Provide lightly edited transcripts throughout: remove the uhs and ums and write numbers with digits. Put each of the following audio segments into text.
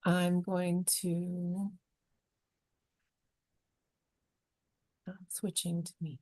I'm going to switching to me.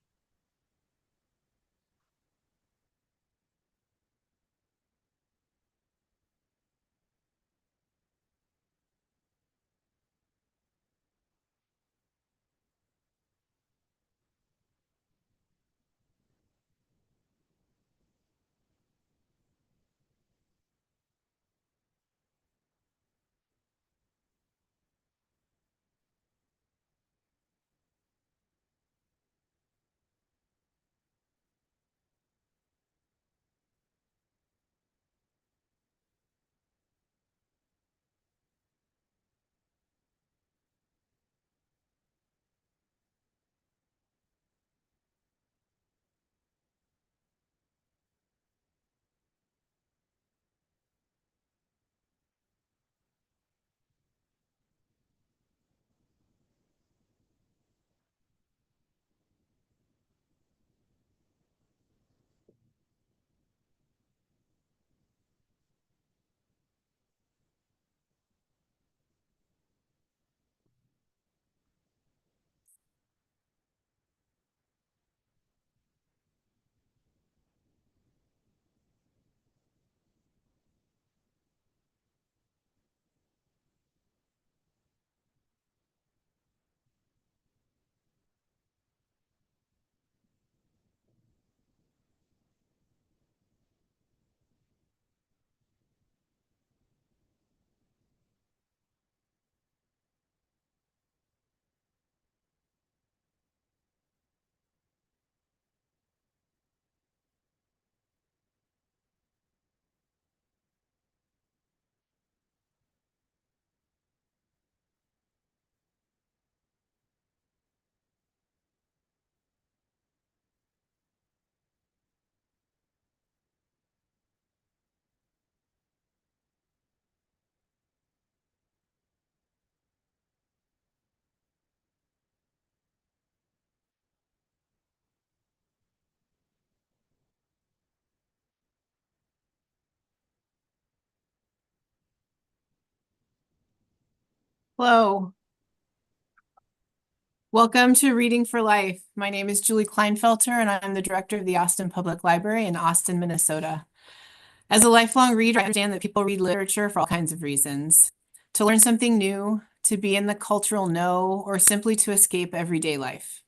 Hello, welcome to Reading for Life. My name is Julie Kleinfelter, and I'm the director of the Austin Public Library in Austin, Minnesota. As a lifelong reader, I understand that people read literature for all kinds of reasons: to learn something new, to be in the cultural know, or simply to escape everyday life.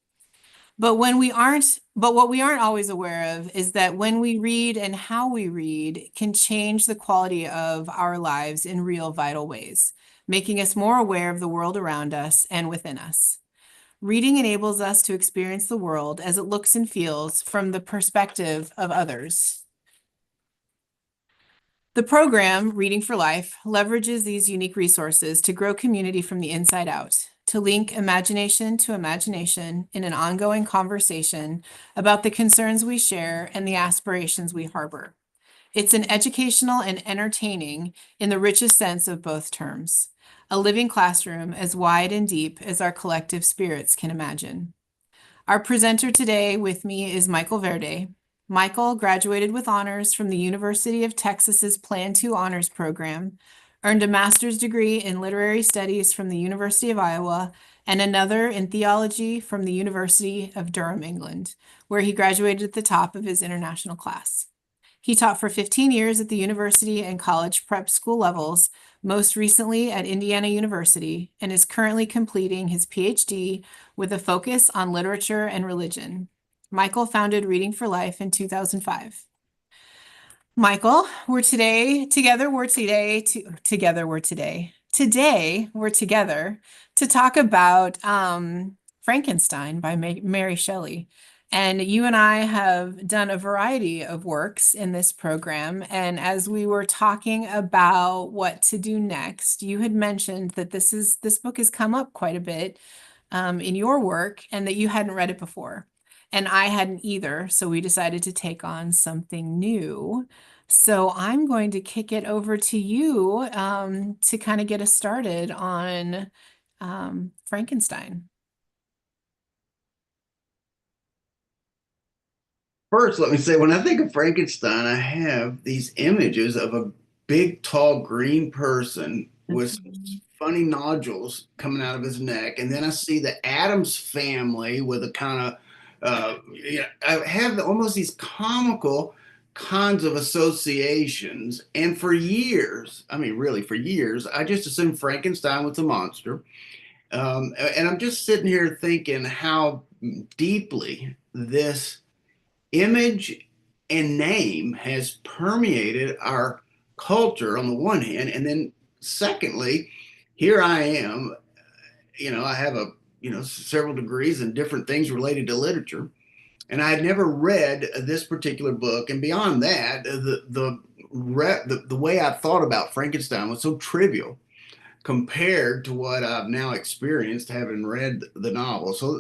But what we aren't always aware of is that when we read and how we read can change the quality of our lives in real vital ways, making us more aware of the world around us and within us. Reading enables us to experience the world as it looks and feels from the perspective of others. The program, Reading for Life, leverages these unique resources to grow community from the inside out, to link imagination to imagination in an ongoing conversation about the concerns we share and the aspirations we harbor. It's an educational and entertaining in the richest sense of both terms, a living classroom as wide and deep as our collective spirits can imagine. Our presenter today with me is Michael Verde. Michael graduated with honors from the University of Texas's Plan 2 Honors Program, earned a master's degree in literary studies from the University of Iowa, and another in theology from the University of Durham, England, where he graduated at the top of his international class. He taught for 15 years at the university and college prep school levels, most recently at Indiana University, and is currently completing his PhD with a focus on literature and religion. Michael founded Reading for Life in 2005. Michael, together we're together to talk about Frankenstein by Mary Shelley. And you and I have done a variety of works in this program. And as we were talking about what to do next, you had mentioned that this book has come up quite a bit in your work and that you hadn't read it before. And I hadn't either, so we decided to take on something new. So I'm going to kick it over to you to kind of get us started on Frankenstein. First, let me say, when I think of Frankenstein, I have these images of a big, tall, green person with some funny nodules coming out of his neck, and then I see the Adams family with a kind of I have almost these comical kinds of associations. And for years, I mean, really for years, I just assumed Frankenstein was a monster. And I'm just sitting here thinking how deeply this image and name has permeated our culture on the one hand, and then secondly, here I am, I have several degrees in different things related to literature, and I had never read this particular book. And beyond that, the way I thought about Frankenstein was so trivial compared to what I've now experienced having read the novel. So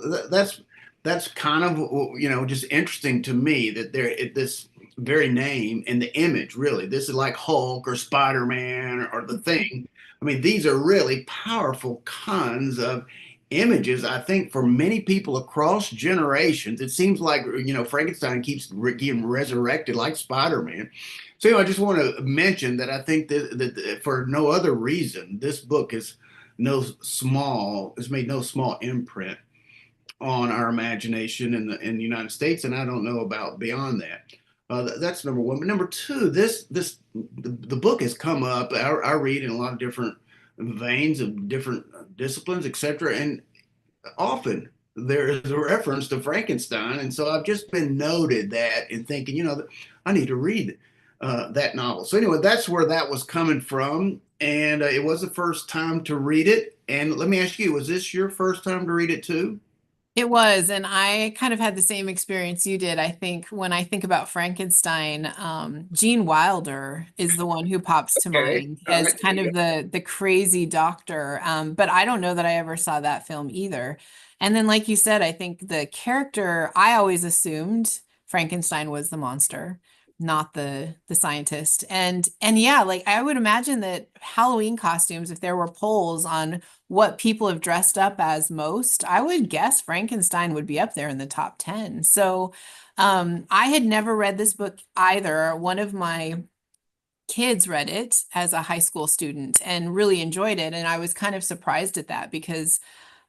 that's kind of just interesting to me that this very name and the image, really, this is like Hulk or Spider-Man or the Thing. I mean, these are really powerful kinds of images. I think for many people across generations, it seems like Frankenstein keeps getting resurrected like Spider-Man. So I just want to mention that I think that for no other reason, this book is has made no small imprint on our imagination in the United States, and I don't know about beyond that. That's number one. But number two, the book has come up. I read in a lot of different veins of different disciplines, etc., and often there is a reference to Frankenstein. And so I've just been noted that and thinking, I need to read that novel. So anyway, that's where that was coming from. And it was the first time to read it. And let me ask you, was this your first time to read it too? It was, and I kind of had the same experience you did. I think when I think about Frankenstein, Gene Wilder is the one who pops to Okay. mind All as right. There kind you of go. the crazy doctor. But I don't know that I ever saw that film either. And then, like you said, I think the character, I always assumed Frankenstein was the monster, not the scientist. And yeah, like I would imagine that Halloween costumes, if there were polls on what people have dressed up as most, I would guess Frankenstein would be up there in the top 10. So I had never read this book either. One of my kids read it as a high school student and really enjoyed it. And I was kind of surprised at that because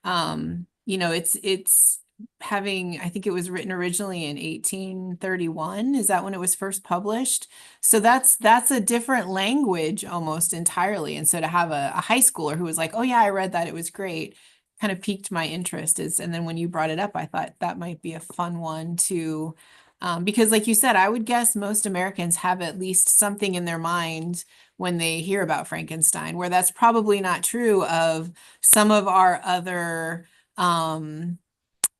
it's having, I think it was written originally in 1831. Is that when it was first published? So that's a different language almost entirely. And so to have a high schooler who was like, oh yeah, I read that, it was great, kind of piqued my interest. And then when you brought it up, I thought that might be a fun one to because like you said, I would guess most Americans have at least something in their mind when they hear about Frankenstein, where that's probably not true of some of our other um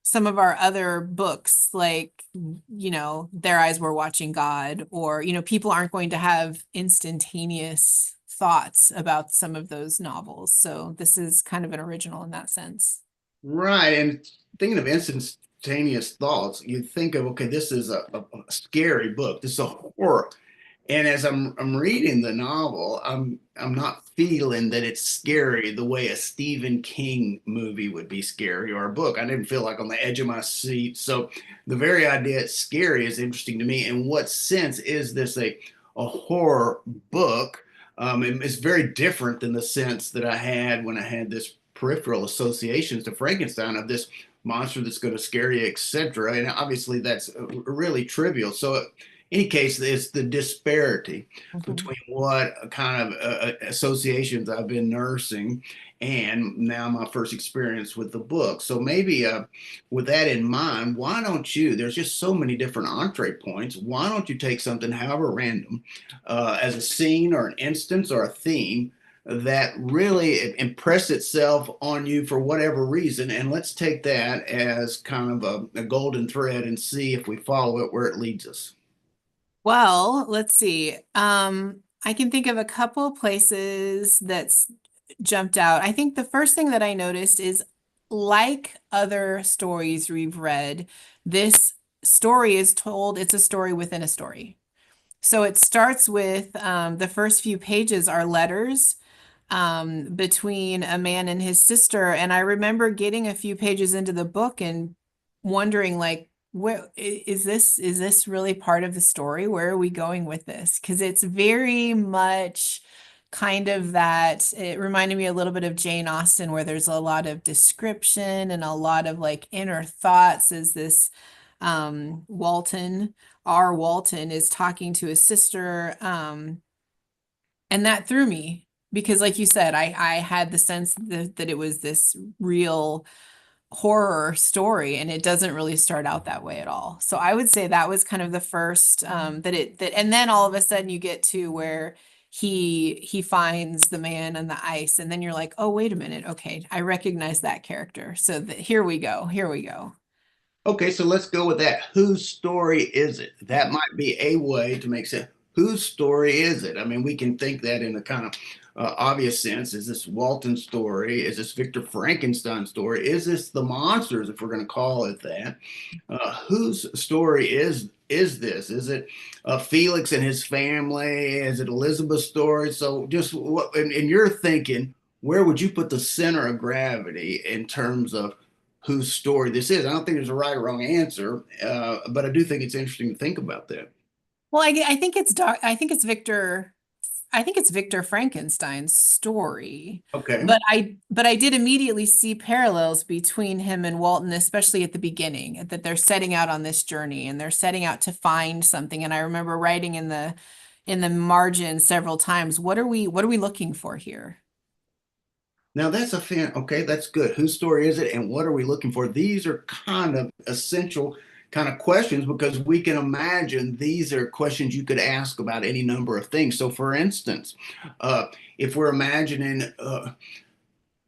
some of our other books, like, Their Eyes Were Watching God, or, people aren't going to have instantaneous thoughts about some of those novels. So this is kind of an original in that sense. Right. And thinking of instantaneous thoughts, you think of, okay, this is a scary book. This is a horror. And as I'm reading the novel, I'm not feeling that it's scary the way a Stephen King movie would be scary or a book. I didn't feel like on the edge of my seat. So the very idea it's scary is interesting to me. In what sense is this a horror book? It's very different than the sense that I had when I had this peripheral associations to Frankenstein of this monster that's going to scare you, etc. And obviously that's really trivial. So any case, it's the disparity Mhm. between what kind of associations I've been nursing and now my first experience with the book. So maybe with that in mind, why don't you? There's just so many different entree points. Why don't you take something, however random, as a scene or an instance or a theme that really impress itself on you for whatever reason, and let's take that as kind of a golden thread and see if we follow it where it leads us. Well, let's see. I can think of a couple places that's jumped out. I think the first thing that I noticed is like other stories we've read, this story is told, it's a story within a story. So it starts with the first few pages are letters between a man and his sister. And I remember getting a few pages into the book and wondering, like, where is this really part of the story? Where are we going with this? Because it's very much kind of that. It reminded me a little bit of Jane Austen, where there's a lot of description and a lot of like inner thoughts as this Walton, R. Walton is talking to his sister. And that threw me because, like you said, I had the sense that it was this real horror story, and it doesn't really start out that way at all. So I would say that was kind of the first and then all of a sudden you get to where he finds the man on the ice, and then you're like, oh, wait a minute, okay, I recognize that character. So here we go, here we go. Okay, so let's go with that. Whose story is it? That might be a way to make sense. Whose story is it? I mean, we can think that in a kind of obvious sense. Is this Walton's story? Is this Victor Frankenstein's story? Is this the monsters, if we're going to call it that? Whose story is this? Is it Felix and his family? Is it Elizabeth's story? So, just what in your thinking, where would you put the center of gravity in terms of whose story this is? I don't think there's a right or wrong answer, but I do think it's interesting to think about that. Well, I think I think it's Victor. I think it's Victor Frankenstein's story. Okay. But I did immediately see parallels between him and Walton, especially at the beginning, that they're setting out on this journey and they're setting out to find something. And I remember writing in the margin several times, what are we looking for here? Now that's a fan. Okay, that's good. Whose story is it, and what are we looking for? These are kind of essential kind of questions because we can imagine these are questions you could ask about any number of things. So, for instance, if we're imagining,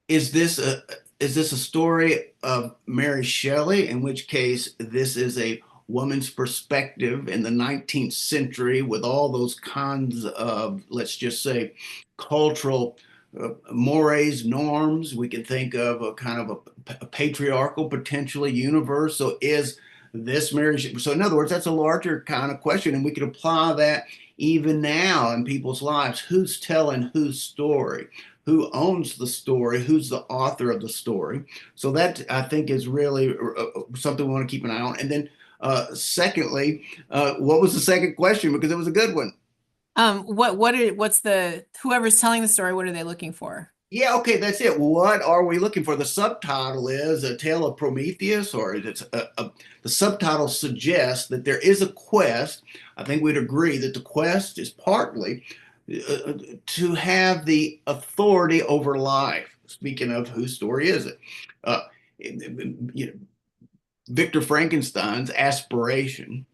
is this a is this a story of Mary Shelley? In which case, this is a woman's perspective in the 19th century with all those kinds of, let's just say, cultural mores, norms. We can think of a kind of a patriarchal, potentially universe. So is this marriage? So in other words, that's a larger kind of question, and we could apply that even now in people's lives. Who's telling whose story? Who owns the story? Who's the author of the story? So that I think is really something we want to keep an eye on. And then, secondly, what was the second question? Because it was a good one. What's the whoever's telling the story, what are they looking for? Yeah, okay, that's it. What are we looking for? The subtitle is A Tale of Prometheus, or it's the subtitle suggests that there is a quest. I think we'd agree that the quest is partly to have the authority over life. Speaking of whose story is it? You know, Victor Frankenstein's aspiration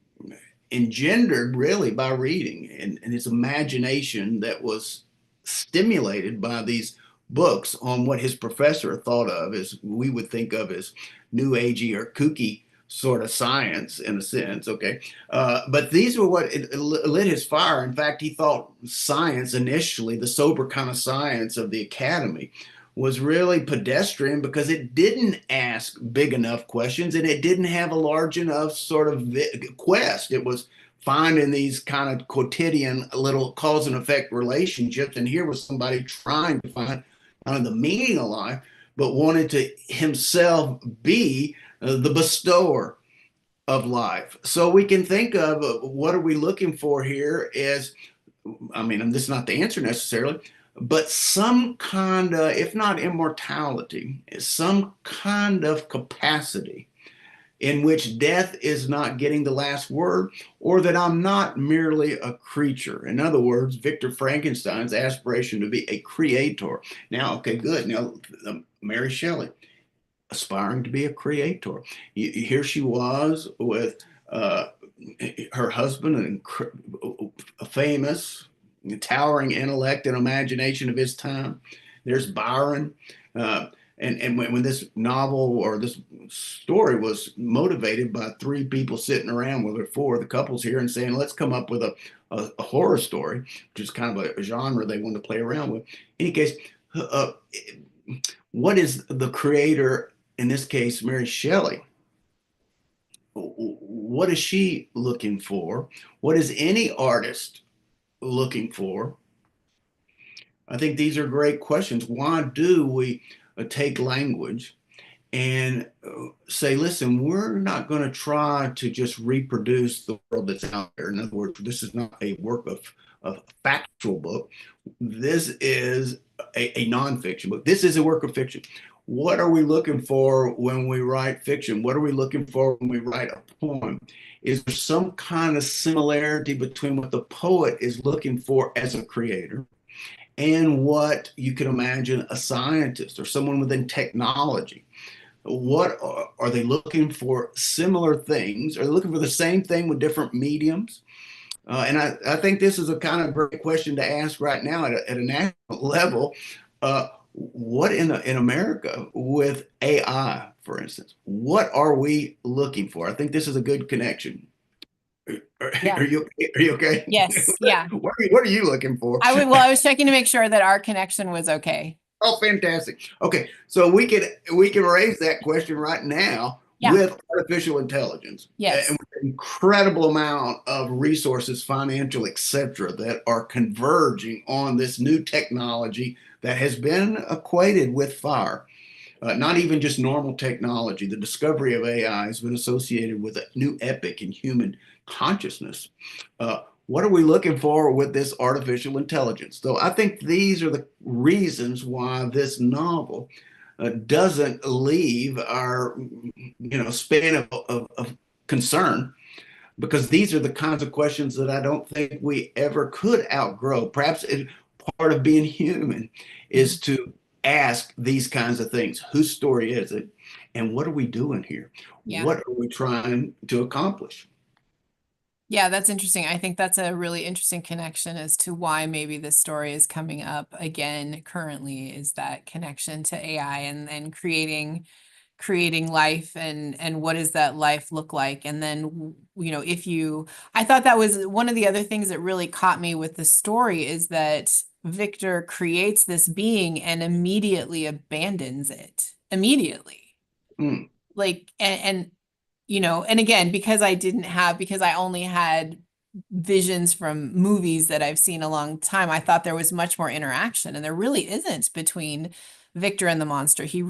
engendered really by reading and his imagination that was stimulated by these books on what his professor thought of as we would think of as new agey or kooky sort of science in a sense. Okay. But these were what it lit his fire. In fact, he thought science initially, the sober kind of science of the academy, was really pedestrian because it didn't ask big enough questions and it didn't have a large enough sort of quest. It was finding these kind of quotidian little cause and effect relationships. And here was somebody trying to find the meaning of life, but wanted to himself be the bestower of life. So we can think of what are we looking for here is, I mean, and this is not the answer necessarily, but some kind of, if not immortality, some kind of capacity in which death is not getting the last word, or that I'm not merely a creature. In other words, Victor Frankenstein's aspiration to be a creator. Now, okay, good. Now, Mary Shelley, aspiring to be a creator. Here she was with her husband, a famous, towering intellect and imagination of his time. There's Byron. And when this novel or this story was motivated by three people sitting around, well, there four, the couples here, and saying, let's come up with a horror story, which is kind of a genre they want to play around with. In any case, what is the creator, in this case, Mary Shelley? What is she looking for? What is any artist looking for? I think these are great questions. Why do we take language and say, listen, we're not going to try to just reproduce the world that's out there. In other words, this is not a work of a factual book. This is a nonfiction book. This is a work of fiction. What are we looking for when we write fiction? What are we looking for when we write a poem? Is there some kind of similarity between what the poet is looking for as a creator and what you can imagine a scientist or someone within technology? What are they looking for? Similar things? Are they looking for the same thing with different mediums? And I think this is a kind of great question to ask right now at a national level. What in America with AI, for instance, what are we looking for? I think this is a good connection. Yeah. Are you okay? Yes. Yeah. What are you looking for? I was checking to make sure that our connection was okay. Oh, fantastic. Okay, so we can raise that question right now Yeah. with artificial intelligence Yes. and with an incredible amount of resources, financial, etc., that are converging on this new technology that has been equated with fire. Not even just normal technology. The discovery of AI has been associated with a new epoch in human consciousness. What are we looking for with this artificial intelligence? So I think these are the reasons why this novel doesn't leave our span of concern, because these are the kinds of questions that I don't think we ever could outgrow. Perhaps part of being human is to ask these kinds of things. Whose story is it? And what are we doing here? Yeah. What are we trying to accomplish? Yeah, that's interesting. I think that's a really interesting connection as to why maybe this story is coming up again currently, is that connection to AI and creating life, and what does that life look like? And then, if you, I thought that was one of the other things that really caught me with the story, is that Victor creates this being and immediately abandons it immediately. Mm. Like, and again, because I only had visions from movies that I've seen a long time, I thought there was much more interaction, and there really isn't between Victor and the monster. He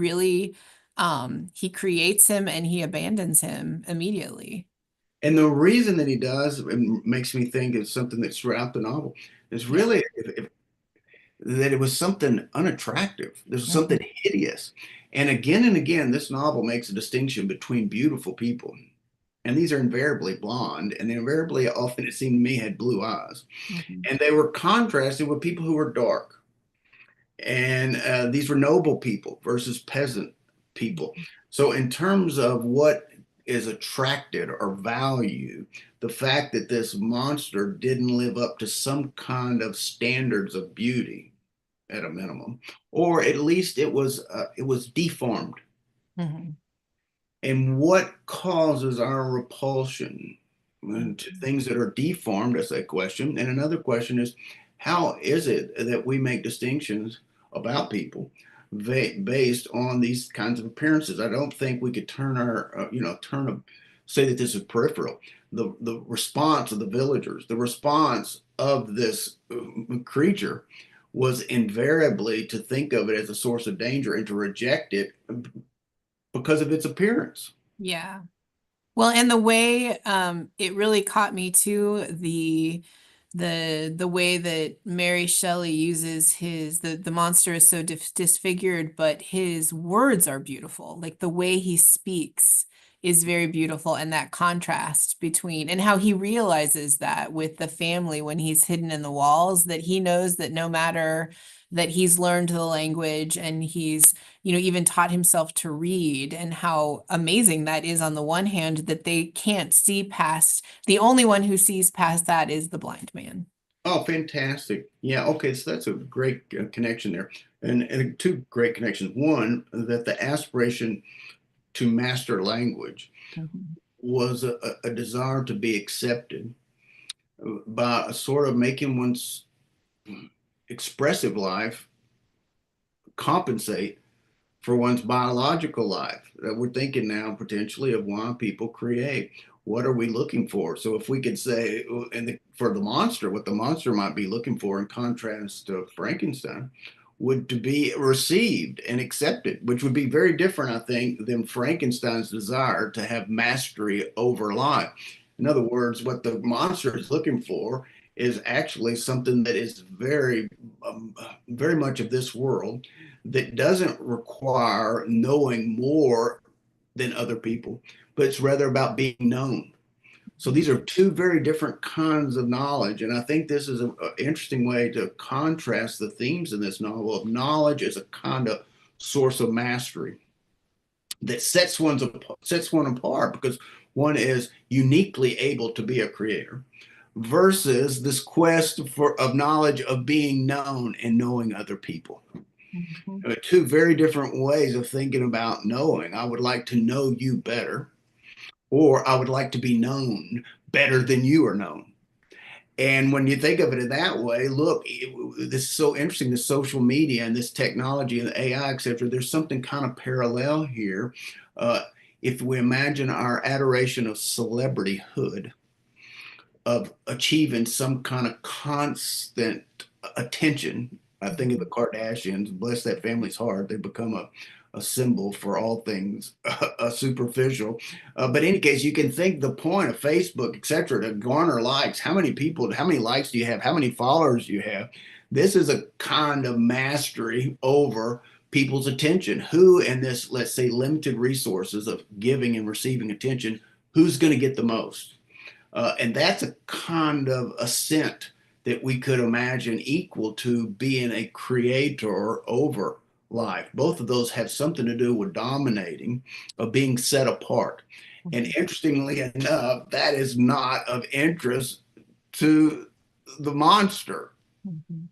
creates him and he abandons him immediately. And the reason that he does, it makes me think of something that's throughout the novel, is Yeah. really that it was something unattractive. There's something Mhm. hideous. And again, this novel makes a distinction between beautiful people. And these are invariably blonde, and they invariably, often it seemed to me, had blue eyes. Mhm. And they were contrasted with people who were dark. And these were noble people versus peasant people. So, in terms of what is attracted or valued, the fact that this monster didn't live up to some kind of standards of beauty at a minimum, or at least it was deformed. Mhm. And what causes our repulsion to Mhm. things that are deformed? That's a question. And another question is, how is it that we make distinctions about people based on these kinds of appearances? I don't think we could turn say that this is peripheral. The response of the villagers, the response of this creature was invariably to think of it as a source of danger and to reject it because of its appearance. Yeah. Well, and the way it really caught me too, the way that Mary Shelley uses the monster is so disfigured, but his words are beautiful. Like the way he speaks is very beautiful, and that contrast between, and how he realizes that with the family when he's hidden in the walls, that he knows that no matter that he's learned the language and he's even taught himself to read, and how amazing that is on the one hand, that they can't see past, the only one who sees past that is the blind man. Oh, fantastic. Yeah, okay, so that's a great connection there. And two great connections. One, that the aspiration to master language Mhm. was a desire to be accepted by sort of making one's expressive life compensate for one's biological life. We're thinking now potentially of why people create. What are we looking for? So if we could say, for the monster, what the monster might be looking for in contrast to Frankenstein would to be received and accepted, which would be very different, I think, than Frankenstein's desire to have mastery over life. In other words, what the monster is looking for is actually something that is very much of this world that doesn't require knowing more than other people, but it's rather about being known. So these are two very different kinds of knowledge. And I think this is an interesting way to contrast the themes in this novel of knowledge as a kind of source of mastery that sets one apart because one is uniquely able to be a creator versus this quest for of knowledge of being known and knowing other people. Mhm. Two very different ways of thinking about knowing. I would like to know you better, or I would like to be known better than you are known. And when you think of it in that way, look, this is so interesting, the social media and this technology and the AI, et cetera, there's something kind of parallel here. Uh, if we imagine our adoration of celebrityhood, of achieving some kind of constant attention. I think of the Kardashians, bless that family's heart, they become a symbol for all things superficial. But in any case, you can think the point of Facebook, et cetera, to garner likes. How many people, how many likes do you have? How many followers do you have? This is a kind of mastery over people's attention. Who, in this, let's say, limited resources of giving and receiving attention, who's going to get the most? And that's a kind of ascent that we could imagine equal to being a creator over life. Both of those have something to do with dominating, of being set apart. And interestingly enough, that is not of interest to the monster. Mhm.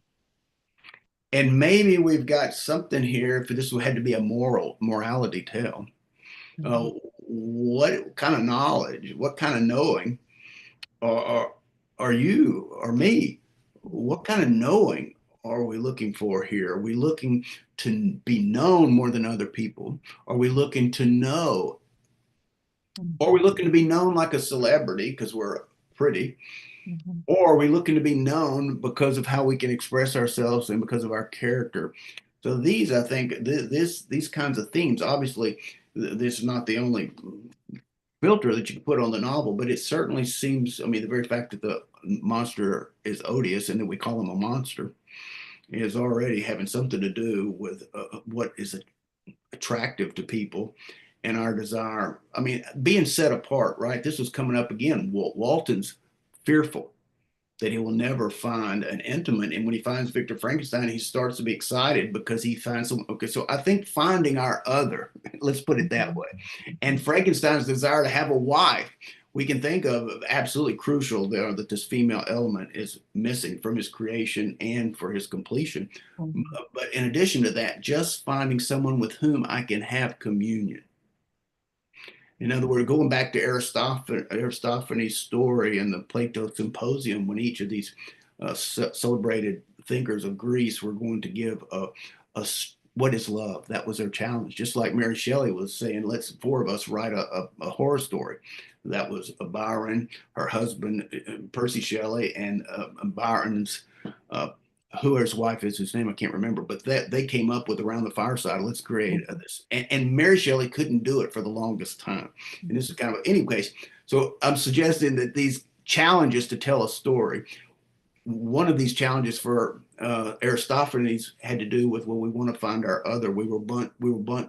And maybe we've got something here, if this had to be a morality tale. Mhm. Uh, what kind of knowledge, what kind of knowing or are you or me? What kind of knowing are we looking for here? Are we looking to be known more than other people? Are we looking to know? Are we Mhm. looking to be known like a celebrity because we're pretty? Mhm. Or are we looking to be known because of how we can express ourselves and because of our character? So these, I think, these kinds of themes. Obviously, this is not the only filter that you can put on the novel, but it certainly seems, I mean, the very fact that the monster is odious and that we call him a monster is already having something to do with what is attractive to people and our desire. I mean, being set apart, right? This was coming up again. Walton's fearful that he will never find an intimate. And when he finds Victor Frankenstein, he starts to be excited because he finds some. Okay, so I think finding our other, let's put it that Mhm. way, and Frankenstein's desire to have a wife, we can think of absolutely crucial there that this female element is missing from his creation and for his completion. Mhm. But in addition to that, just finding someone with whom I can have communion. In other words, going back to Aristophanes' story in the Plato Symposium, when each of these celebrated thinkers of Greece were going to give a what is love? That was their challenge. Just like Mary Shelley was saying, let's four of us write a horror story. That was Byron, her husband Percy Shelley, and Byron's uh, who his wife is, whose name I can't remember, but that they came up with around the fireside. Let's create this, and Mary Shelley couldn't do it for the longest time. And this is kind of, anyways. So I'm suggesting that these challenges to tell a story. One of these challenges for Aristophanes had to do with, well, we want to find our other. We were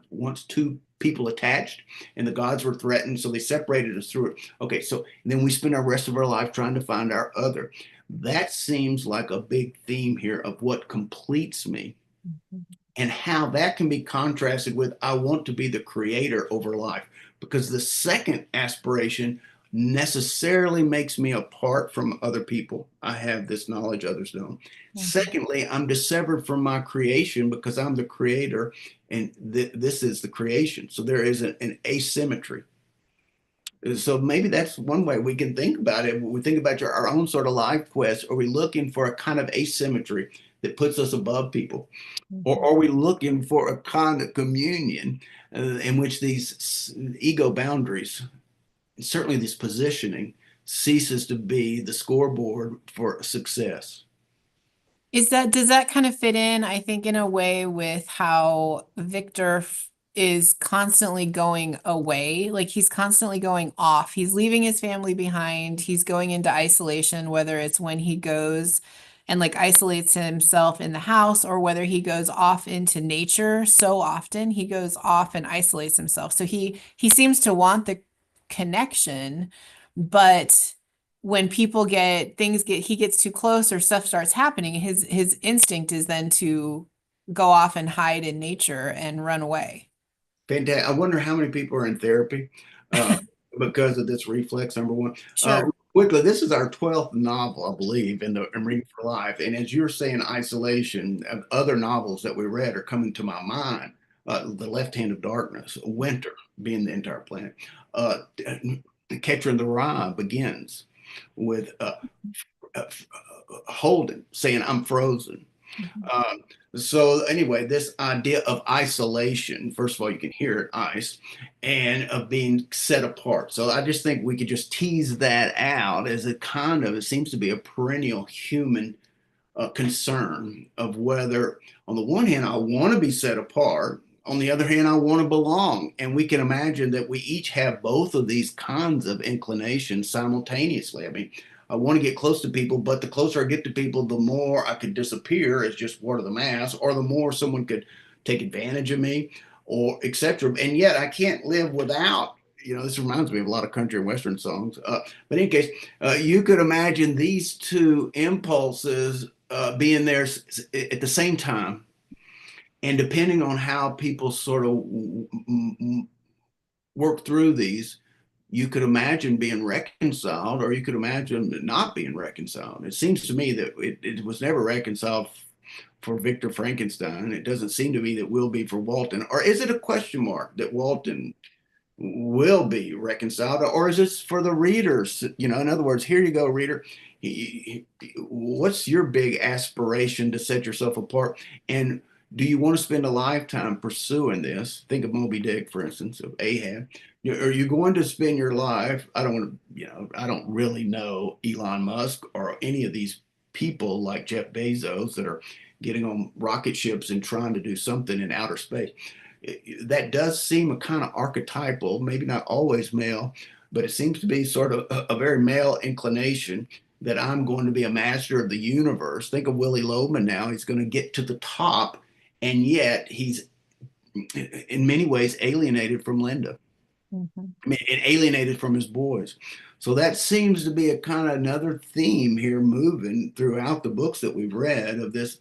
once two people attached, and the gods were threatened, so they separated us through it. Okay, so then we spend our rest of our life trying to find our other. That seems like a big theme here of what completes me Mhm. and how that can be contrasted with I want to be the creator over life. Because the second aspiration necessarily makes me apart from other people. I have this knowledge others don't. Mhm. Secondly, I'm dissevered from my creation because I'm the creator and this is the creation. So there is an asymmetry. So maybe that's one way we can think about it. When we think about our own sort of life quest, are we looking for a kind of asymmetry that puts us above people? Or Mhm. are we looking for a kind of communion in which these ego boundaries, certainly this positioning, ceases to be the scoreboard for success? Does that kind of fit in, I think, in a way with how Victor is constantly going away. Like he's constantly going off. He's leaving his family behind. He's going into isolation, whether it's when he goes and like isolates himself in the house or whether he goes off into nature. So often he goes off and isolates himself. So he seems to want the connection, but when people get things get he gets too close or stuff starts happening, his instinct is then to go off and hide in nature and run away. Fantastic. I wonder how many people are in therapy uh, because of this reflex, number one. Sure. Quickly, this is our 12th novel, I believe, in Reading for Life. And as you're saying, isolation, other novels that we read are coming to my mind. The Left Hand of Darkness, Winter being the entire planet. Catcher in the Rye begins with uh, Holden saying, I'm frozen. Mhm. So anyway, this idea of isolation, first of all, you can hear it, ice, and of being set apart. So I just think we could just tease that out as a kind of, it seems to be a perennial human concern of whether, on the one hand, I want to be set apart. On the other hand, I want to belong. And we can imagine that we each have both of these kinds of inclinations simultaneously. I mean, I want to get close to people, but the closer I get to people, the more I could disappear as just word of the mass, or the more someone could take advantage of me, or etc. And yet I can't live without, this reminds me of a lot of country and Western songs. But in any case, you could imagine these two impulses being there at the same time. And depending on how people sort of work through these, you could imagine being reconciled or you could imagine not being reconciled. It seems to me that it was never reconciled for Victor Frankenstein. It doesn't seem to me that will be for Walton. Or is it a question mark that Walton will be reconciled, or is this for the readers? In other words, here you go, reader. What's your big aspiration to set yourself apart? And do you want to spend a lifetime pursuing this? Think of Moby Dick, for instance, of Ahab. Are you going to spend your life? I don't want to, I don't really know Elon Musk or any of these people like Jeff Bezos that are getting on rocket ships and trying to do something in outer space. That does seem a kind of archetypal, maybe not always male, but it seems to be sort of a very male inclination that I'm going to be a master of the universe. Think of Willie Loman now. He's going to get to the top, and yet he's in many ways alienated from Linda. Mhm. I mean, and alienated from his boys. So that seems to be a kind of another theme here moving throughout the books that we've read of this.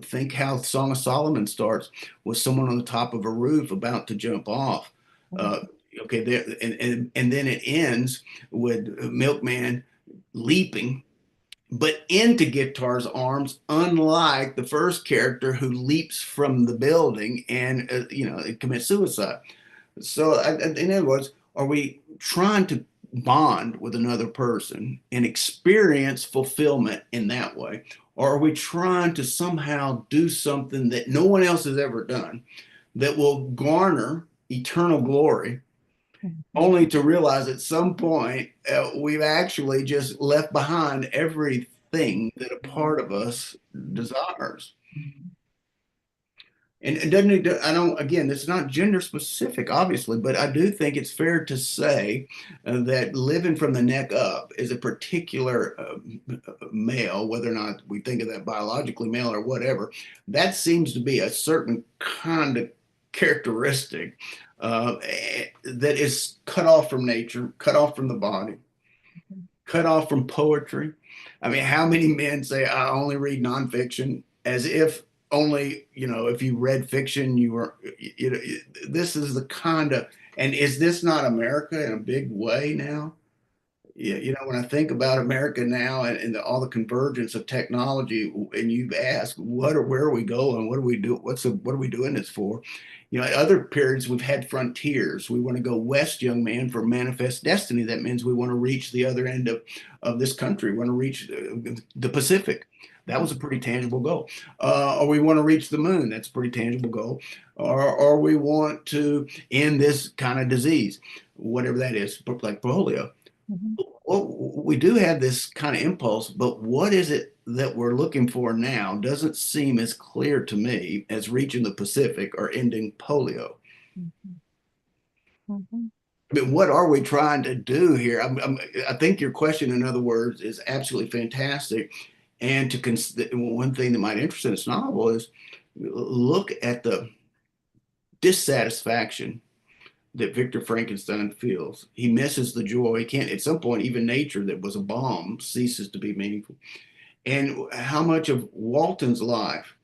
Think how Song of Solomon starts with someone on the top of a roof about to jump off. Uh, okay, there and then it ends with Milkman leaping, but into Guitar's arms, unlike the first character who leaps from the building and commits suicide. So, in other words, are we trying to bond with another person and experience fulfillment in that way? Or are we trying to somehow do something that no one else has ever done that will garner eternal glory, Mhm. only to realize at some point we've actually just left behind everything that a part of us desires? And it doesn't, I don't, again, it's not gender specific, obviously, but I do think it's fair to say that living from the neck up is a particular male, whether or not we think of that biologically male or whatever, that seems to be a certain kind of characteristic that is cut off from nature, cut off from the body, cut off from poetry. I mean, how many men say, I only read nonfiction, as if only, if you read fiction, you were, this is the kind of, and is this not America in a big way now? Yeah, when I think about America now and all the convergence of technology, and you ask, where are we going? What do we do? What are we doing this for? At other periods, we've had frontiers. We want to go west, young man, for manifest destiny. That means we want to reach the other end of this country. We want to reach the Pacific. That was a pretty tangible goal. Or we want to reach the moon. That's a pretty tangible goal. Or we want to end this kind of disease, whatever that is, like polio. Mhm. Well, we do have this kind of impulse, but what is it that we're looking for now doesn't seem as clear to me as reaching the Pacific or ending polio. Mhm. Mhm. I mean, what are we trying to do here? I think your question, in other words, is absolutely fantastic. And one thing that might interest in this novel is look at the dissatisfaction that Victor Frankenstein feels. He misses the joy. He can't, at some point, even nature that was a bomb ceases to be meaningful. And how much of Walton's life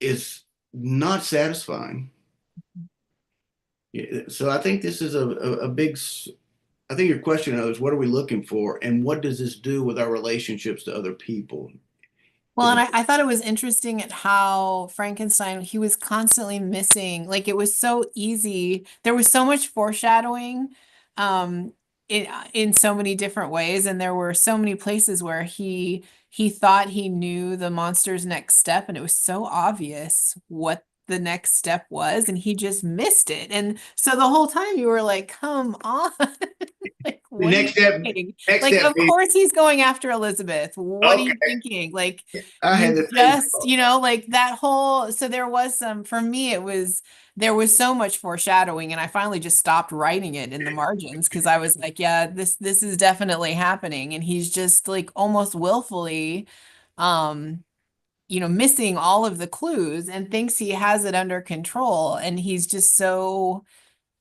is not satisfying. Yeah, so I think this is a big, I think your question is, what are we looking for? And what does this do with our relationships to other people? Well, Is and it, I thought it was interesting at how Frankenstein, he was constantly missing, like it was so easy. There was so much foreshadowing um in so many different ways. And there were so many places where he thought he knew the monster's next step, and it was so obvious what the next step was, and he just missed it. And so the whole time you were like, come on. Like, the what are next you step, doing? next Like, step of being, course he's going after Elizabeth. What are okay, you thinking? Like, I had you the same just, thought. like that whole, so there was some, for me, there was so much foreshadowing, and I finally just stopped writing it in the margins because I was like, yeah, this is definitely happening. And he's just like almost willfully, um, missing all of the clues and thinks he has it under control. And he's just so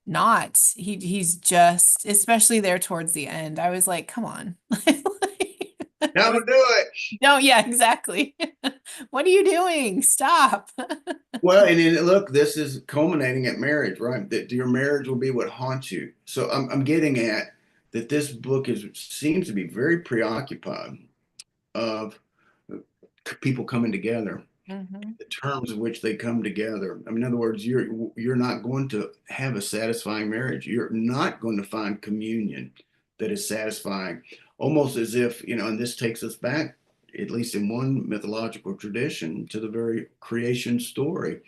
not. He's just, especially there towards the end. I was like, come on. I was, Don't do it. no, yeah, exactly. What are you doing? Stop. Well, and then look, this is culminating at marriage, right? That your marriage will be what haunts you. So I'm getting at that this book is seems to be very preoccupied of people coming together, Mhm. the terms of which they come together. I mean, in other words, you're not going to have a satisfying marriage. You're not going to find communion that is satisfying. Almost as if, and this takes us back, at least in one mythological tradition, to the very creation story.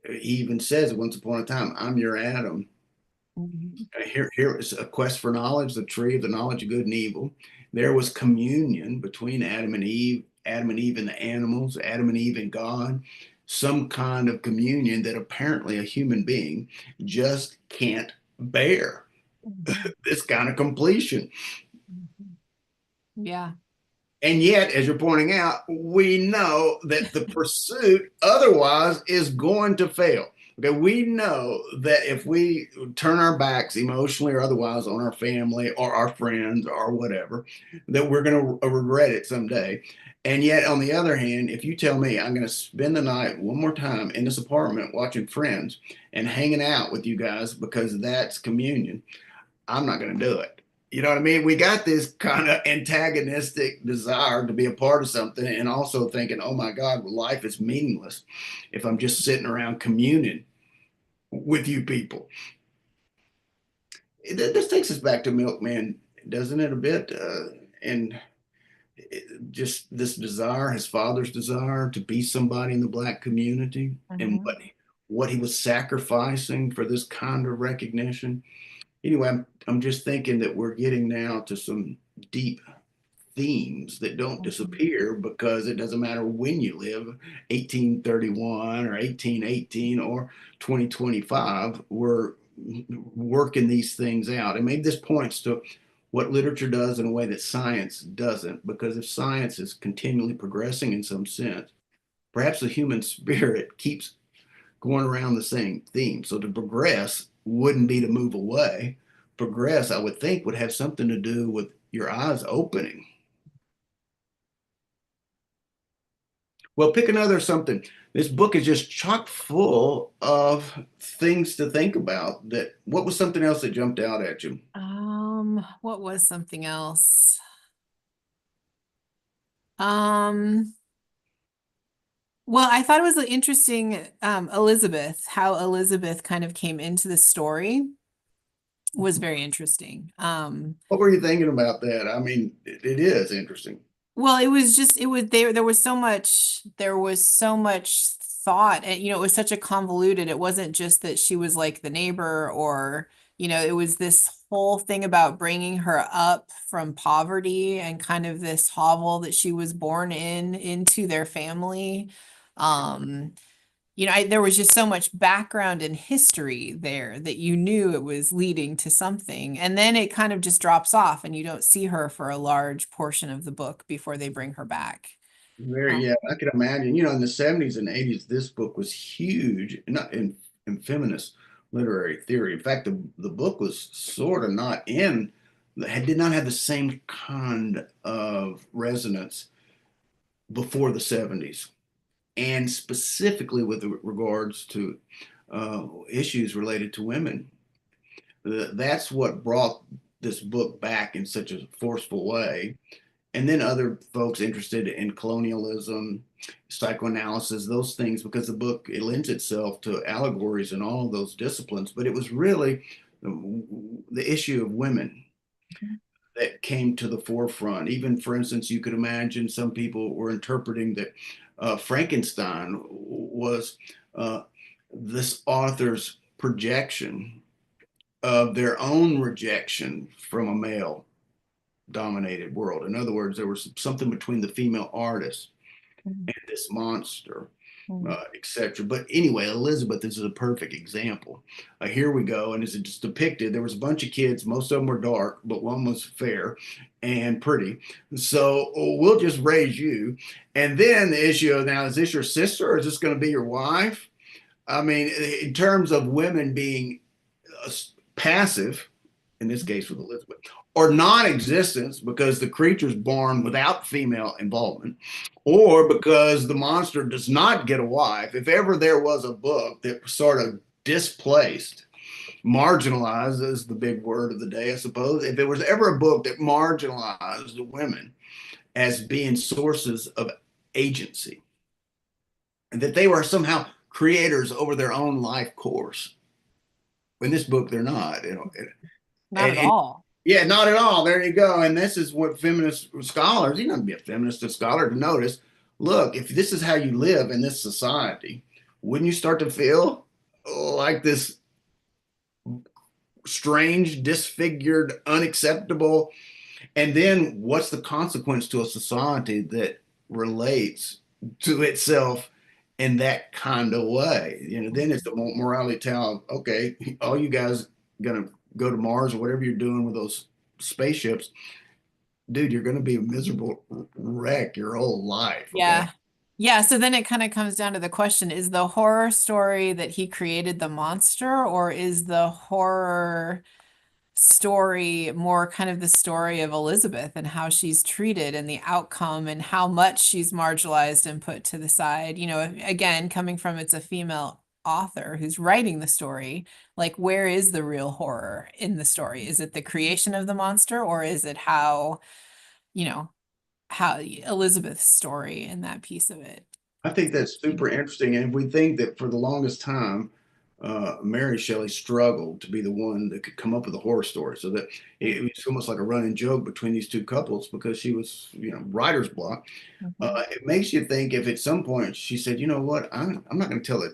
He even says, once upon a time, I'm your Adam. Mhm. Here is a quest for knowledge, the tree of the knowledge of good and evil. There was communion between Adam and Eve and the animals, Adam and Eve and God, some kind of communion that apparently a human being just can't bear. Mhm. This kind of completion. Mhm. Yeah. And yet, as you're pointing out, we know that the pursuit otherwise is going to fail. Okay, we know that if we turn our backs emotionally or otherwise on our family or our friends or whatever, that we're going to regret it someday. And yet, on the other hand, if you tell me I'm going to spend the night one more time in this apartment watching Friends and hanging out with you guys because that's communion, I'm not going to do it. You know what I mean? We got this kind of antagonistic desire to be a part of something, and also thinking, oh my God, life is meaningless if I'm just sitting around communing with you people. This takes us back to Milkman, doesn't it, a bit? And just this desire, his father's desire to be somebody in the Black community, and Mhm. what he was sacrificing for this kind of recognition. Anyway, I'm just thinking that we're getting now to some deep themes that don't Mhm. disappear because it doesn't matter when you live, 1831 or 1818 or 2025, we're working these things out. And maybe this points to what literature does in a way that science doesn't, because if science is continually progressing in some sense, perhaps the human spirit keeps going around the same theme. So to progress wouldn't be to move away. Progress, I would think, would have something to do with your eyes opening. Well, pick another something. This book is just chock full of things to think about. That what was something else that jumped out at you? What was something else? Um, well, I thought it was interesting, Elizabeth, how Elizabeth kind of came into the story was very interesting. What were you thinking about that? I mean, it is interesting. Well, it was just it was there was so much thought, and it was such a convoluted. It wasn't just that she was like the neighbor, or it was this whole thing about bringing her up from poverty and kind of this hovel that she was born into their family. Um there was just so much background and history there that you knew it was leading to something. And then it kind of just drops off and you don't see her for a large portion of the book before they bring her back. Very, Um, yeah, I can imagine. In the 70s and 80s, this book was huge, not in feminist literary theory. In fact, the book was sort of not did not have the same kind of resonance before the 70s, and specifically with regards to issues related to women. That's what brought this book back in such a forceful way. And then other folks interested in colonialism, psychoanalysis, those things, because the book, it lends itself to allegories in all of those disciplines. But it was really the issue of women that came to the forefront. Even, for instance, you could imagine some people were interpreting that Frankenstein was this author's projection of their own rejection from a male dominated world. In other words, there was something between the female artist and this monster, etc. But anyway, Elizabeth, this is a perfect example. Here we go, and as it's depicted, there was a bunch of kids. Most of them were dark, but one was fair and pretty. So we'll just raise you. And then the issue of now, is this your sister or is this going to be your wife? I mean, in terms of women being passive, in this case with Elizabeth, or non-existence because the creature's born without female involvement, or because the monster does not get a wife. If ever there was a book that sort of displaced, marginalized is the big word of the day, I suppose. If there was ever a book that marginalized the women as being sources of agency, and that they were somehow creators over their own life course. In this book, they're not, Not at and all. yeah, not at all. There you go. And this is what feminist scholars, you don't have to be a feminist scholar to notice. Look, if this is how you live in this society, wouldn't you start to feel like this strange, disfigured, unacceptable? And then what's the consequence to a society that relates to itself in that kind of way? Then it's the morality tale of, okay, all you guys gonna go to Mars or whatever you're doing with those spaceships, dude, you're going to be a miserable wreck your whole life. Okay. Yeah. Yeah, so then it kind of comes down to the question, is the horror story that he created the monster, or is the horror story more kind of the story of Elizabeth and how she's treated and the outcome and how much she's marginalized and put to the side? Again, coming from it's a female author who's writing the story, like where is the real horror in the story? Is it the creation of the monster, or is it you know, how Elizabeth's story and that piece of it? I think that's super interesting. And if we think that for the longest time, Mary Shelley struggled to be the one that could come up with a horror story, so that it was almost like a running joke between these two couples because she was, writer's block. Mhm, It makes you think if at some point she said, you know what, I'm not going to tell a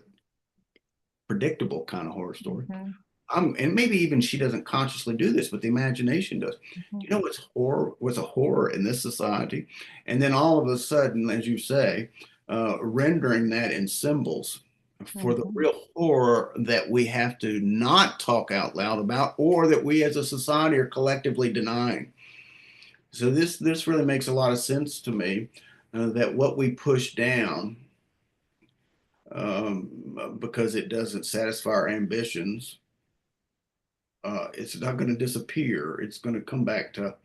predictable kind of horror story. mhm, And maybe even she doesn't consciously do this, but the imagination does. mhm, Do you know what's horror? What's a horror in this society? And then all of a sudden, as you say, rendering that in symbols for the mhm. real horror that we have to not talk out loud about, or that we as a society are collectively denying. So this really makes a lot of sense to me, that what we push down, because it doesn't satisfy our ambitions, it's not going to disappear. It's going to come back to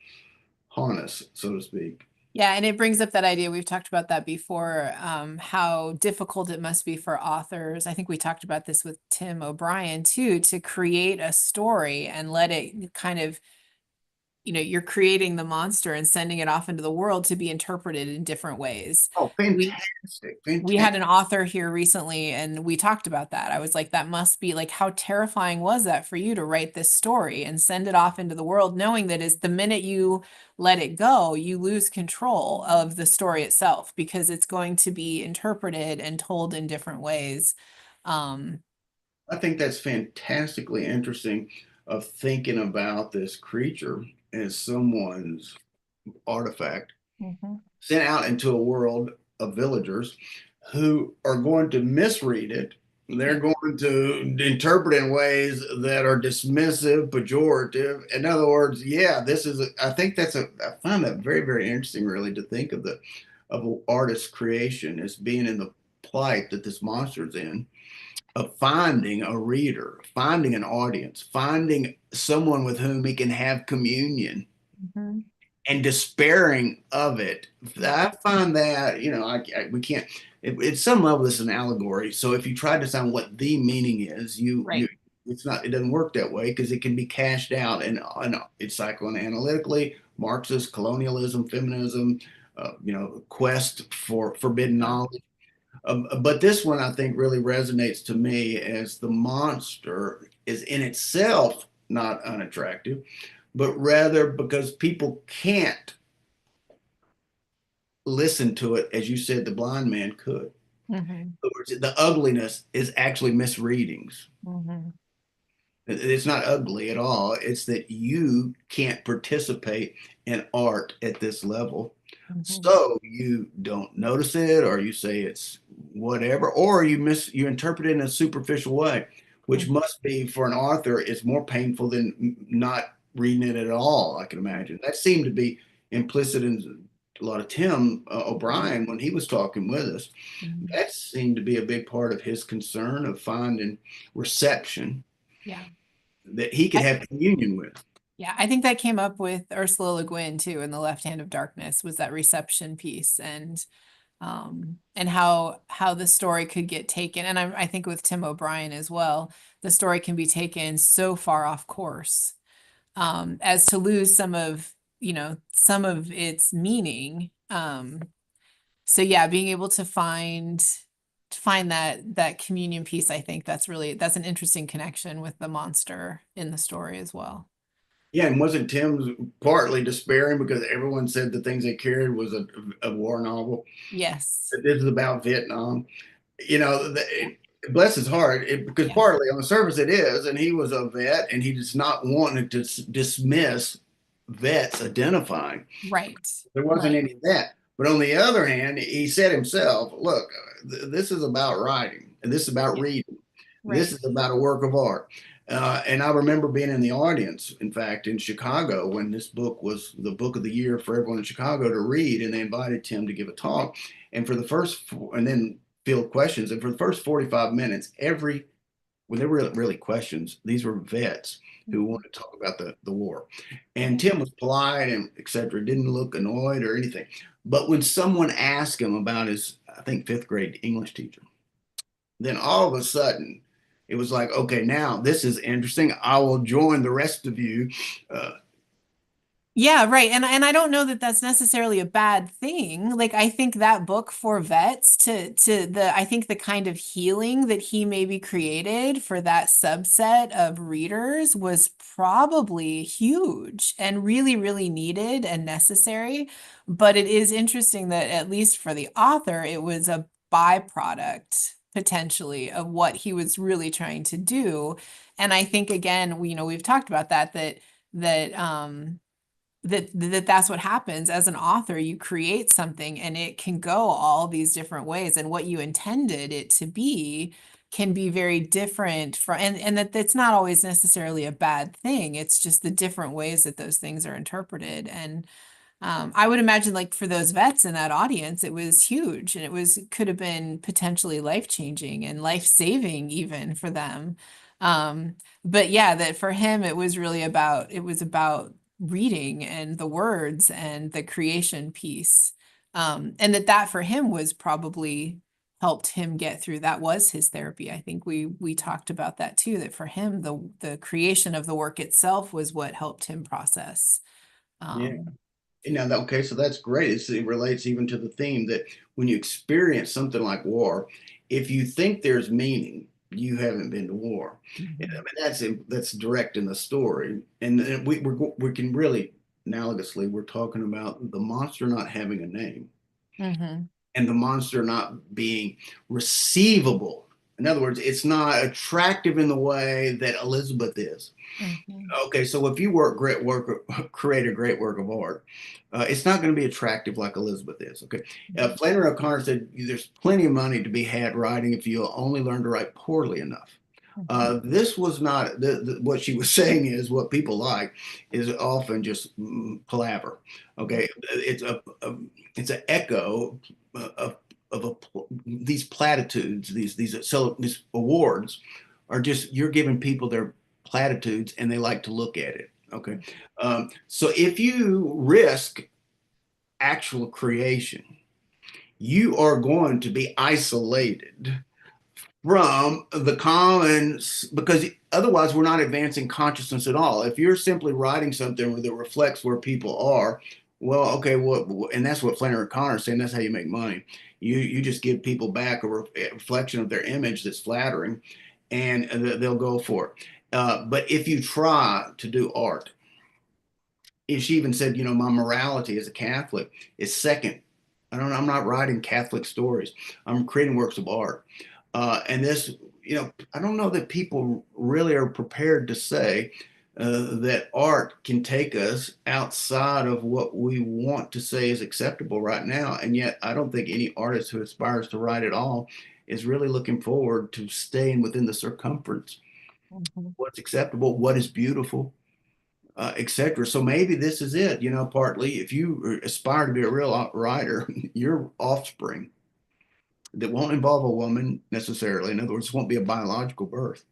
haunt us, so to speak. Yeah, and it brings up that idea, we've talked about that before, how difficult it must be for authors. I think we talked about this with Tim O'Brien too, to create a story and let it kind of, you're creating the monster and sending it off into the world to be interpreted in different ways. Oh, We fantastic. we Fantastic. had an author here recently and we talked about that. I was like, that must be like, how terrifying was that for you to write this story and send it off into the world, knowing that is the minute you let it go, you lose control of the story itself because it's going to be interpreted and told in different ways. Um, I think that's fantastically interesting of thinking about this creature as someone's artifact mhm, sent out into a world of villagers. who are going to misread it. They're Yeah. going to interpret in ways that are dismissive, pejorative. In other words, yeah, I think I find that very, very interesting, really, to think of an artist's creation as being in the plight that this monster's in, of finding a reader, finding an audience, finding someone with whom he can have communion Mhm. and despairing of it. Yeah. I find that, we can't, at some level, it's an allegory. So if you try to decide what the meaning is, Right. it doesn't work that way because it can be cashed out and it's psychoanalytically, Marxist, colonialism, feminism, quest for forbidden Yeah. knowledge. But this one, I think, really resonates to me as the monster is in itself not unattractive, but rather because people can't listen to it, as you said, the blind man could. Mhm. In other words, the ugliness is actually misreadings. Mhm. It's not ugly at all. It's that you can't participate in art at this level. Mhm. So you don't notice it, or you say it's whatever, or you interpret it in a superficial way, which Mhm. must be for an author is more painful than not reading it at all, I can imagine. That seemed to be implicit in a lot of Tim O'Brien when he was talking with us. Mhm. That seemed to be a big part of his concern of finding reception Yeah. that he could have communion with. Yeah, I think that came up with Ursula Le Guin too in The Left Hand of Darkness, was that reception piece, and how the story could get taken. And I think with Tim O'Brien as well, the story can be taken so far off course, as to lose some of its meaning. So yeah, being able to find that communion piece, I think that's an interesting connection with the monster in the story as well. Yeah, and wasn't Tim's partly despairing because everyone said the things they carried was a war novel? Yes. This is about Vietnam. Yeah. Bless his heart, because Yeah. partly on the surface it is, and he was a vet, and he does not want to dismiss vets identifying. Right. There wasn't Right. any of that. But on the other hand, he said himself, look, this is about writing, and this is about Yeah. reading. This Right. is about a work of art. And I remember being in the audience, in fact, in Chicago when this book was the book of the year for everyone in Chicago to read, and they invited Tim to give a talk. And for the and then field questions. And for the first 45 minutes, when there were really questions, these were vets who Mhm. wanted to talk about the war. And Right. Tim was polite and etc., didn't look annoyed or anything. But when someone asked him about his, I think, fifth grade English teacher, then all of a sudden it was like, okay, now this is interesting. I will join the rest of you. Uh, Yeah, right. And I don't know that that's necessarily a bad thing. Like I think that book for vets to the I think the kind of healing that he maybe created for that subset of readers was probably huge and really, really needed and necessary. But it is interesting that at least for the author, it was a byproduct potentially of what he was really trying to do. And I think again, we've talked about that that's what happens as an author. You create something and it can go all these different ways, and what you intended it to be can be very different from, and that's not always necessarily a bad thing. It's just the different ways that those things are interpreted. And I would imagine like for those vets in that audience, it was huge, and could have been potentially life-changing and life-saving even for them. But yeah, that for him it was about reading and the words and the creation piece. And that for him was probably helped him get through. That was his therapy. I think we talked about that too, that for him the creation of the work itself was what helped him process. yeah. Um, Okay, so that's great. It relates even to the theme that when you experience something like war, if you think there's meaning, you haven't been to war. And I Mhm. mean, that's direct in the story, and we can really analogously we're talking about the monster not having a name Mhm. and the monster not being receivable. In other words, it's not attractive in the way that Elizabeth is. Mhm. Okay, so if you create a great work of art, it's not going to be attractive like Elizabeth is. Okay, Flannery O'Connor said there's plenty of money to be had writing if you only learn to write poorly enough. Mhm. This was not what she was saying is what people like is often just palaver. Okay, it's an echo of these platitudes, these awards are just you're giving people their platitudes and they like to look at it. Okay, so if you risk actual creation, you are going to be isolated from the commons because otherwise we're not advancing consciousness at all. If you're simply writing something that reflects where people are, well, okay, and that's what Flannery O'Connor is saying. That's how you make money. You just give people back a reflection of their image that's flattering, and they'll go for it. But if you try to do art, and she even said, my morality as a Catholic is second. I'm not writing Catholic stories. I'm creating works of art. And this, I don't know that people really are prepared to say that art can take us outside of what we want to say is acceptable right now. And yet, I don't think any artist who aspires to write at all is really looking forward to staying within the circumference. Mhm. What's acceptable, what is beautiful, etc. So maybe this is it, partly if you aspire to be a real writer, your offspring that won't involve a woman necessarily, in other words, it won't be a biological birth.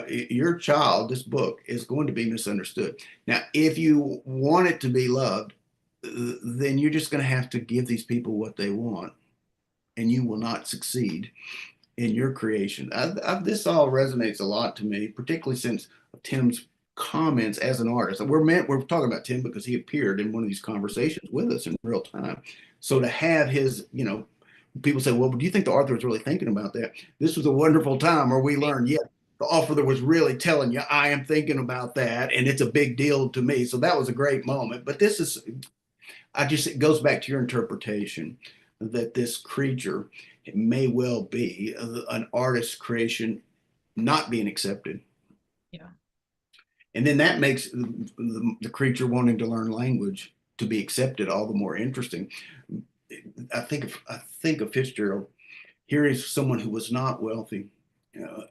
Your child, this book, is going to be misunderstood. Now, if you want it to be loved, then you're just going to have to give these people what they want, and you will not succeed in your creation. This all resonates a lot to me, particularly since Tim's comments as an artist. We're talking about Tim because he appeared in one of these conversations with us in real time. So to have his, people say, well, do you think the author was really thinking about that? This was a wonderful time where we learned, yeah, the author was really telling you, I am thinking about that, and it's a big deal to me. So that was a great moment. But it goes back to your interpretation that this creature may well be an artist's creation not being accepted. Yeah. And then that makes the creature wanting to learn language to be accepted all the more interesting. I think of Fitzgerald. Here is someone who was not wealthy, uh,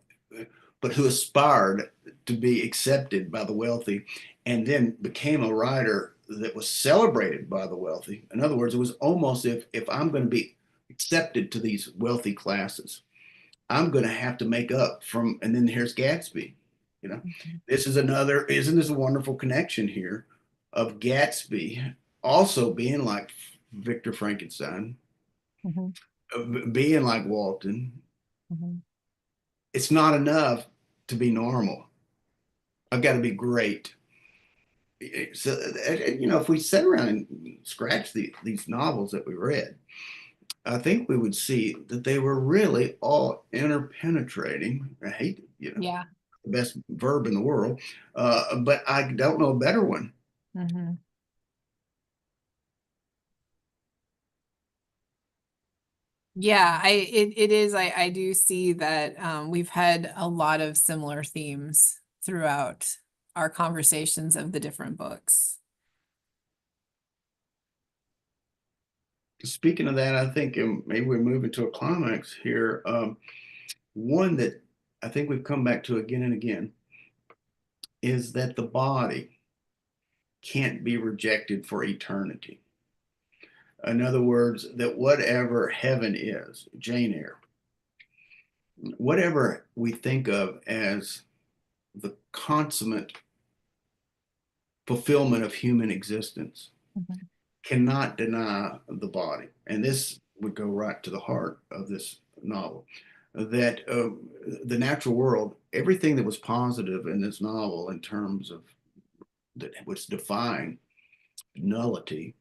but who aspired to be accepted by the wealthy, and then became a writer that was celebrated by the wealthy. In other words, it was almost if I'm going to be accepted to these wealthy classes, I'm going to have to make up from. And then here's Gatsby. You know, Mhm. this is another. Isn't this a wonderful connection here of Gatsby also being like Victor Frankenstein, Mhm. being like Walton? Mhm. It's not enough to be normal. I've got to be great. So, if we sit around and scratch these novels that we read, I think we would see that they were really all interpenetrating. I hate, Yeah. the best verb in the world, but I don't know a better one. Mhm. Yeah, it is. I do see that we've had a lot of similar themes throughout our conversations of the different books. Speaking of that, I think maybe we're moving to a climax here. One that I think we've come back to again and again is that the body can't be rejected for eternity. In other words, that whatever heaven is, Jane Eyre, whatever we think of as the consummate fulfillment of human existence, Mhm. cannot deny the body. And this would go right to the heart of this novel that the natural world, everything that was positive in this novel in terms of that was defying nullity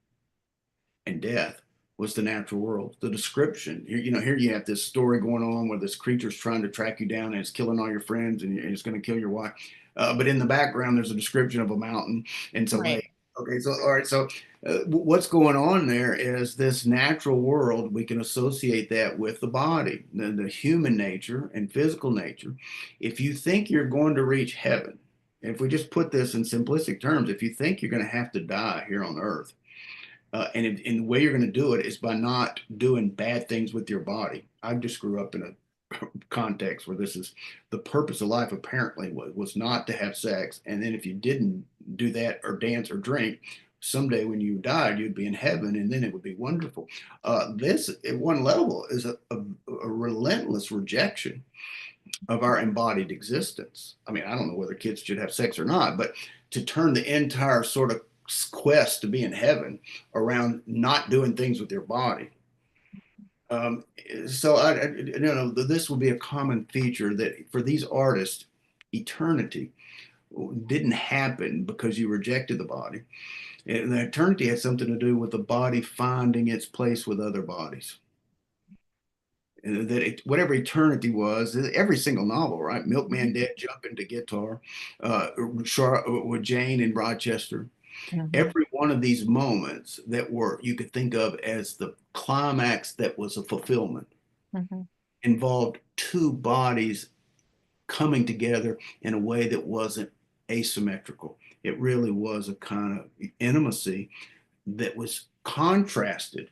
and death was the natural world. The description here, here you have this story going on where this creature's trying to track you down and it's killing all your friends and it's going to kill your wife. But in the background, there's a description of a mountain and it's a Right. lake. Okay, so all right, so what's going on there is this natural world. We can associate that with the body, the human nature and physical nature. If you think you're going to reach heaven, if we just put this in simplistic terms, if you think you're going to have to die here on earth, and the way you're going to do it is by not doing bad things with your body. I just grew up in a context where this is the purpose of life apparently was not to have sex. And then if you didn't do that or dance or drink, someday when you died, you'd be in heaven and then it would be wonderful. This at one level is a relentless rejection of our embodied existence. I mean, I don't know whether kids should have sex or not, but to turn the entire sort of quest to be in heaven around not doing things with your body. Um, so you know, this will be a common feature that for these artists, eternity didn't happen because you rejected the body. And the eternity had something to do with the body finding its place with other bodies. That whatever eternity was, every single novel, right? Milkman Dead jumping to guitar, with Jane in Rochester. Mhm. Every one of these moments that were you could think of as the climax that was a fulfillment Mhm. involved two bodies coming together in a way that wasn't asymmetrical. It really was a kind of intimacy that was contrasted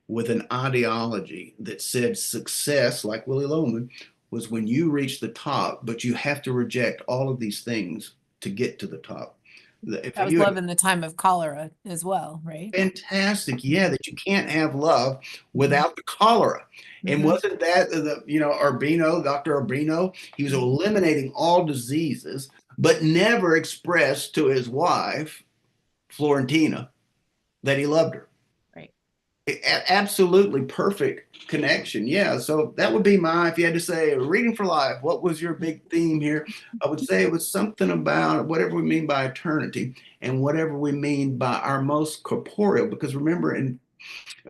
with an ideology that said success, like Willy Loman, was when you reach the top, but you have to reject all of these things to get to the top. If That was you had love in the time of cholera as well, right? fantastic, yeah, that you can't have love Mhm. without the cholera. And Mhm. wasn't that Urbino, Dr. Urbino? He was eliminating all diseases, but never expressed to his wife, Florentina, that he loved her. Right. Absolutely perfect connection. Yeah. So that would be my, if you had to say, reading for life, what was your big theme here? I would say it was something about whatever we mean by eternity and whatever we mean by our most corporeal. Because remember, in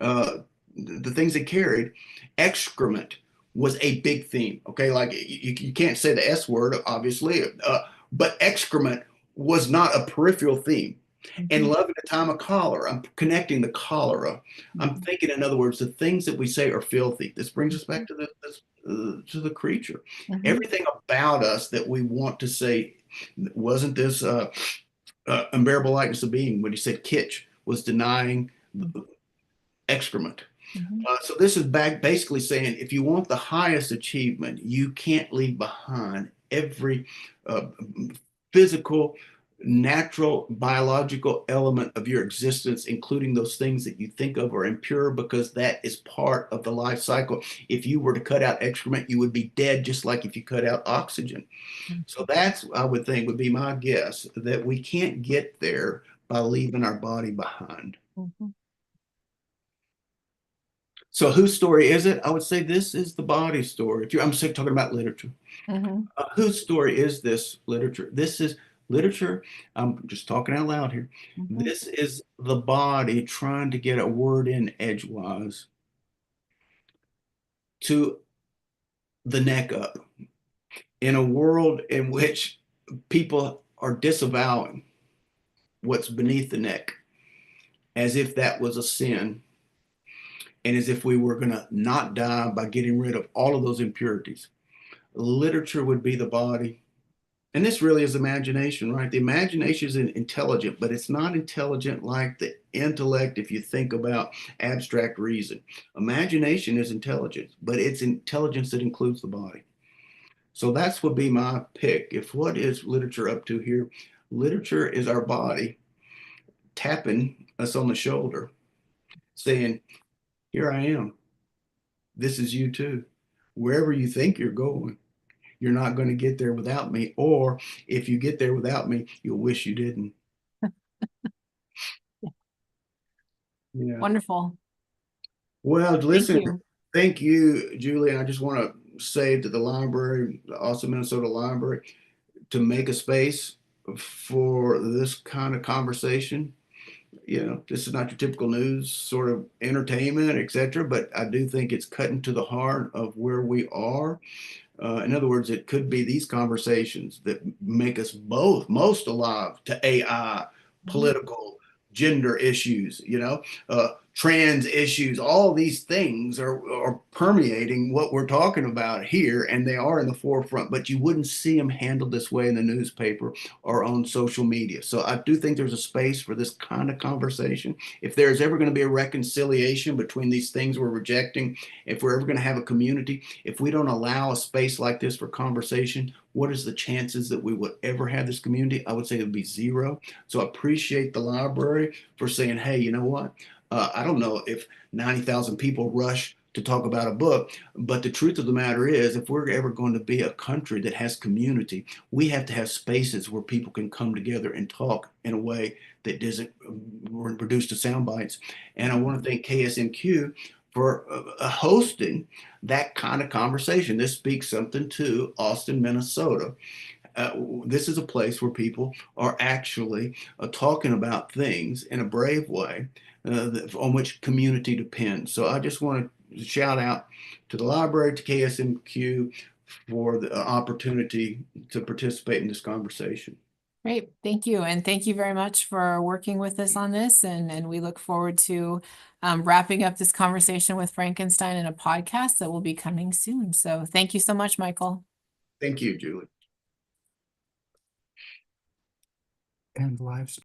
uh, the things they carried, excrement was a big theme. Okay. Like you can't say the S word, obviously, but excrement was not a peripheral theme. And Mhm. love in a time of cholera, I'm connecting the cholera. I'm Mhm. thinking, in other words, the things that we say are filthy. This brings us Mhm. back to to the creature. Mhm. Everything about us that we want to say, wasn't this unbearable likeness of being? When he said kitsch was denying excrement. Mhm. So this is back basically saying if you want the highest achievement, you can't leave behind every uh, physical, natural, biological element of your existence, including those things that you think of are impure, because that is part of the life cycle. If you were to cut out excrement, you would be dead, just like if you cut out oxygen. So that's, I would think, would be my guess that we can't get there by leaving our body behind. Mhm. So whose story is it? I would say this is the body story. If you're, I'm sick talking about literature. Mhm. Whose story is this literature? This is literature. I'm just talking out loud here. Mhm. This is the body trying to get a word in edgewise to the neck up in a world in which people are disavowing what's beneath the neck as if that was a sin and as if we were going to not die by getting rid of all of those impurities. Literature would be the body. And this really is imagination, right? The imagination is intelligent, but it's not intelligent like the intellect if you think about abstract reason. Imagination is intelligence, but it's intelligence that includes the body. So that's would be my pick. If what is literature up to here? Literature is our body tapping us on the shoulder, saying, here I am. This is you too. Wherever you think you're going, you're not going to get there without me. Or if you get there without me, you'll wish you didn't. Yeah. Wonderful. Well, Thank listen, you. thank you, Julie. I just want to say to the library, the Austin, Minnesota Library, to make a space for this kind of conversation. You know, this is not your typical news sort of entertainment, etc. But I do think it's cutting to the heart of where we are. In other words, it could be these conversations that make us both most alive to AI, Mhm. political, gender issues, trans issues. All these things are permeating what we're talking about here, and they are in the forefront, but you wouldn't see them handled this way in the newspaper or on social media. So I do think there's a space for this kind of conversation. If there's ever going to be a reconciliation between these things we're rejecting, if we're ever going to have a community, if we don't allow a space like this for conversation, what is the chances that we would ever have this community? I would say it would be zero. So I appreciate the library for saying, hey, you know what? I don't know if 90,000 people rush to talk about a book, but the truth of the matter is, if we're ever going to be a country that has community, we have to have spaces where people can come together and talk in a way that doesn't reduce to sound bites. And I want to thank KSMQ for hosting that kind of conversation. This speaks something to Austin, Minnesota. This is a place where people are actually talking about things in a brave way on which community depends. So I just want to shout out to the library, to KSMQ for the opportunity to participate in this conversation. Great, thank you. And thank you very much for working with us on this. And we look forward to wrapping up this conversation with Frankenstein in a podcast that will be coming soon. So thank you so much, Michael. Thank you, Julie. And live